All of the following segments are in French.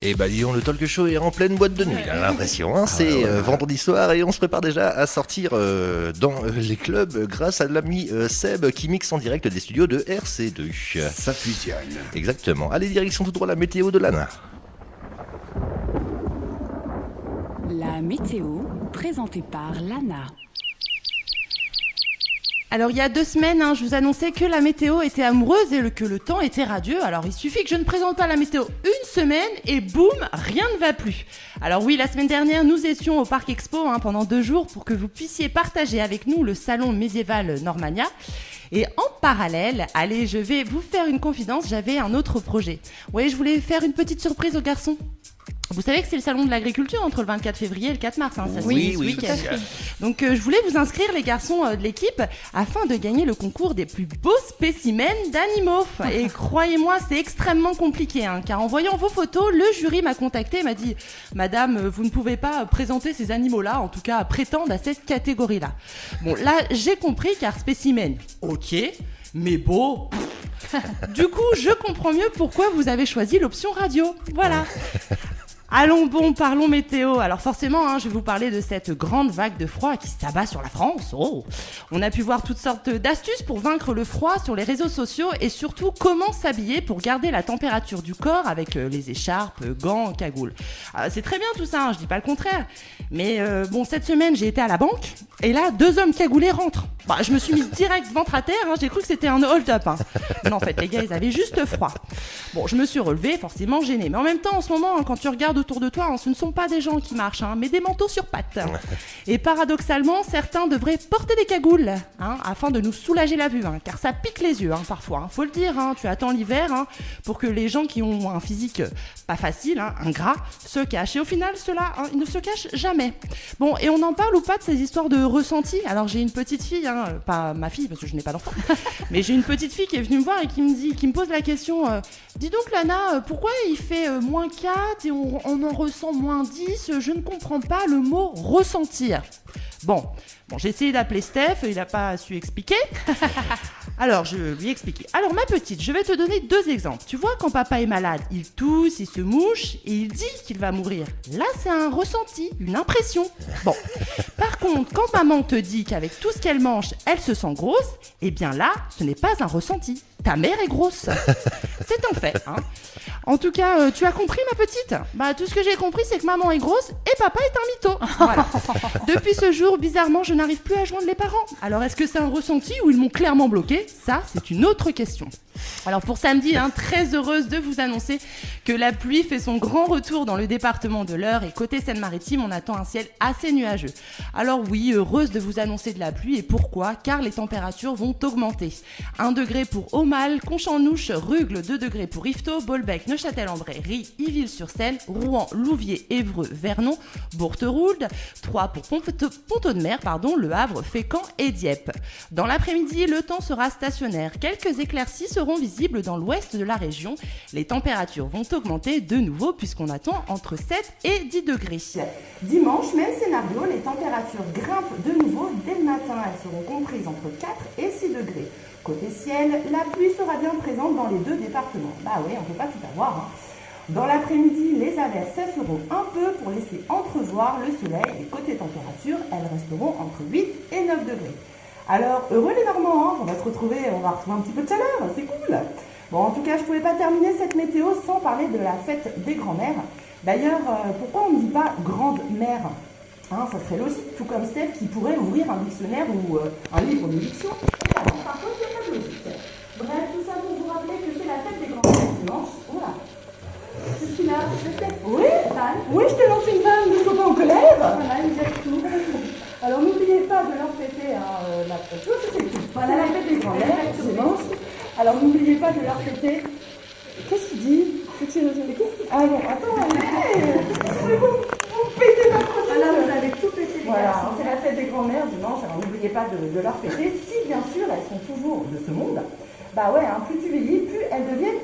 Et bah disons, le talk show est en pleine boîte de nuit, j'ai l'impression. Hein. C'est vendredi soir et on se prépare déjà à sortir dans les clubs grâce à l'ami Seb qui mixe en direct des studios de RC2. Ça fusionne. Exactement. Allez, direction tout droit la météo de Lana. La météo, présentée par Lana. Alors il y a 2 semaines, je vous annonçais que la météo était amoureuse et que le temps était radieux. Alors il suffit que je ne présente pas la météo une semaine et boum, rien ne va plus. Alors oui, la semaine dernière, nous étions au Parc Expo pendant 2 jours pour que vous puissiez partager avec nous le salon médiéval Normania. Et en parallèle, allez, je vais vous faire une confidence, j'avais un autre projet. Oui, je voulais faire une petite surprise aux garçons. Vous savez que c'est le salon de l'agriculture entre le 24 février et le 4 mars, ça se Oui, fait ce oui, week-end. tout à fait. Donc je voulais vous inscrire les garçons de l'équipe afin de gagner le concours des plus beaux spécimens d'animaux. Et croyez-moi, c'est extrêmement compliqué, car en voyant vos photos, le jury m'a contacté et m'a dit « Madame, vous ne pouvez pas présenter ces animaux-là, en tout cas prétendre à cette catégorie-là. » Bon, là, j'ai compris car spécimen, ok, mais beau. Du coup, je comprends mieux pourquoi vous avez choisi l'option radio. Voilà. Parlons météo. Alors forcément, je vais vous parler de cette grande vague de froid qui s'abat sur la France. Oh. On a pu voir toutes sortes d'astuces pour vaincre le froid sur les réseaux sociaux et surtout comment s'habiller pour garder la température du corps avec les écharpes, gants, cagoules. C'est très bien tout ça, je dis pas le contraire. Mais cette semaine, j'ai été à la banque et là, 2 hommes cagoulés rentrent. Je me suis mise direct ventre à terre, j'ai cru que c'était un hold-up. Non, en fait, les gars, ils avaient juste froid. Bon, je me suis relevée, forcément gênée. Mais en même temps, en ce moment, quand tu regardes autour de toi, ce ne sont pas des gens qui marchent, mais des manteaux sur pattes. Et paradoxalement, certains devraient porter des cagoules, afin de nous soulager la vue, car ça pique les yeux, parfois. Faut le dire, tu attends l'hiver, pour que les gens qui ont un physique pas facile, ingrat, se cachent. Et au final, ceux-là, ils ne se cachent jamais. Bon, et on en parle ou pas de ces histoires de ressenti? Alors, j'ai une petite fille, pas ma fille, parce que je n'ai pas d'enfant, mais j'ai une petite fille qui est venue me voir et qui me pose la question, dis donc Lana, pourquoi il fait moins 4 et on en ressent moins 10? Je ne comprends pas le mot ressentir. Bon, j'ai essayé d'appeler Steph, il n'a pas su expliquer. Alors, je lui ai expliqué. Alors, ma petite, je vais te donner 2 exemples. Tu vois, quand papa est malade, il tousse, il se mouche et il dit qu'il va mourir. Là, c'est un ressenti, une impression. Bon. Par contre, quand maman te dit qu'avec tout ce qu'elle mange, elle se sent grosse, eh bien là, ce n'est pas un ressenti. Ta mère est grosse. C'est un fait, En tout cas, tu as compris, ma petite? Tout ce que j'ai compris, c'est que maman est grosse et papa est un mytho. Voilà. Depuis ce jour, bizarrement, je n'arrive plus à joindre les parents. Alors, est-ce que c'est un ressenti ou ils m'ont clairement bloqué? Ça, c'est une autre question. Alors, pour samedi, très heureuse de vous annoncer que la pluie fait son grand retour dans le département de l'Eure et côté Seine-Maritime, on attend un ciel assez nuageux. Alors oui, heureuse de vous annoncer de la pluie et pourquoi? Car les températures vont augmenter. 1 degré pour Aumale, Conchamp-Nouche, Rugles, 2 degrés pour Yvetot, Bolbec, Neuchâtel-en-Bray, Ry, Yville-sur-Seine, Rouen, Louviers, Évreux, Vernon, Bourteroulde, 3 pour Pont-Audemer, Le Havre, Fécamp et Dieppe. Dans l'après-midi, le temps sera stationnaire. Quelques éclaircies seront visibles dans l'ouest de la région. Les températures vont augmenter de nouveau puisqu'on attend entre 7 et 10 degrés. Dimanche, même scénario, les températures grimpent de nouveau dès le matin. Elles seront comprises entre 4 et 6 degrés. Côté ciel, la pluie sera bien présente dans les 2 départements. Oui, on ne peut pas tout avoir. Dans l'après-midi, les averses cesseront un peu pour laisser entrevoir le soleil. Et côté température, elles resteront entre 8 et 9 degrés. Alors, heureux les Normands, on va retrouver un petit peu de chaleur, c'est cool. Bon, en tout cas, je ne pouvais pas terminer cette météo sans parler de la fête des grands-mères. D'ailleurs, pourquoi on ne dit pas grande-mère? Ça serait logique, tout comme Steph qui pourrait ouvrir un dictionnaire ou un livre de diction. Par contre, il n'y a pas de logique. Bref, tout ça pour vous rappeler que c'est la fête des grands-mères dimanche. Voilà. Je suis là, oui, oui, je te lance une vanne, ne sois pas en colère. Voilà, il jette tout. Alors n'oubliez pas de leur fêter la fête des grands-mères dimanche. Alors n'oubliez pas de leur fêter. Qu'est-ce qu'il dit? Ah bon, attends, vous pétez ma prochaine. Voilà, vous avez tout pété. Voilà, c'est la fête des grands-mères dimanche. Alors n'oubliez pas de leur fêter. Si bien sûr elles sont toujours de ce monde. Plus tu vieillis, plus elles deviennent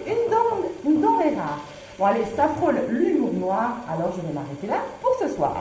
une denrée rare. Bon allez, ça frôle l'humour noir. Alors je vais m'arrêter là pour ce soir.